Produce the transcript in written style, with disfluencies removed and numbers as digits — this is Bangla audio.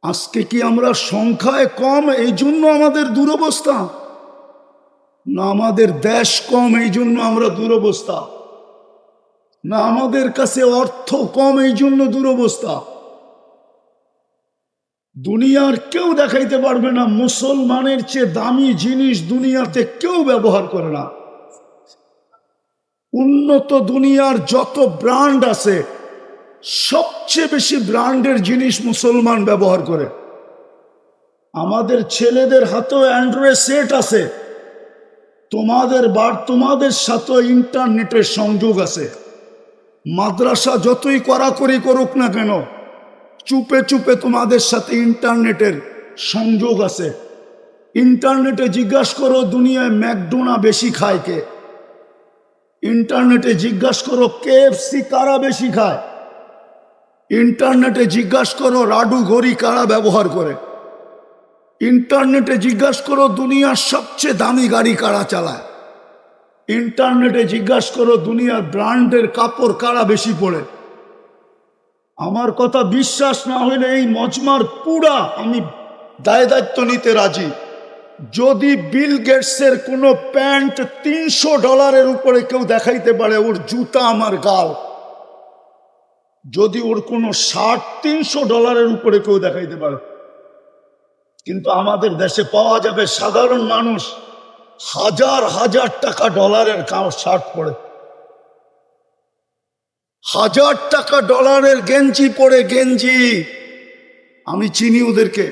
আজকে কি আমরা সংখ্যায় কম এই জন্য আমাদের দুরবস্থা, না আমাদের দেশ কম এই জন্য আমরা দুরবস্থা, না আমাদের কাছে অর্থ কম এই জন্য দুরবস্থা? দুনিয়ার কেউ দেখাইতে পারবে না মুসলমানের চেয়ে দামি জিনিস দুনিয়াতে কেউ ব্যবহার করে না। উন্নত দুনিয়ার যত ব্র্যান্ড আছে সবচেয়ে বেশি ব্র্যান্ডের জিনিস মুসলমান ব্যবহার করে। আমাদের ছেলেদের হাতেও অ্যান্ড্রয়েড সেট আছে, তোমাদের সাথে ইন্টারনেটের সংযোগ আছে। মাদ্রাসা যতই কড়াকড়ি করুক না কেন, চুপে চুপে তোমাদের সাথে ইন্টারনেটের সংযোগ আছে। ইন্টারনেটে জিজ্ঞাসা করো দুনিয়ায় ম্যাকডোনা বেশি খায় কে, ইন্টারনেটে জিজ্ঞাসা করো কেএফসি কারা বেশি খায়, ইন্টারনেটে জিজ্ঞাসা করো রাডু ঘড়ি কারা ব্যবহার করে, ইন্টারনেটে জিজ্ঞাসা করো দুনিয়ার সবচেয়ে দামি গাড়ি কারা চালায়, ইন্টারনেটে জিজ্ঞাসা করো দুনিয়ার ব্র্যান্ডের কাপড় কারা বেশি পড়ে। আমার কথা বিশ্বাস না হইলে এই মজমার পুরা আমি দায় দায়িত্ব নিতে রাজি। যদি বিল গেটসের কোনো প্যান্ট $300 উপরে কেউ দেখাইতে পারে, ওর জুতা আমার গাল। যদি ওর কোনো শার্ট $300 উপরে কেউ দেখাইতে পারে, কিন্তু আমাদের দেশে পাওয়া যাবে সাধারণ মানুষ হাজার হাজার টাকা ডলারের শার্ট পরে, হাজার টাকা ডলারের গেঞ্জি পরে, গেঞ্জি। আমি চিনি ওদেরকে।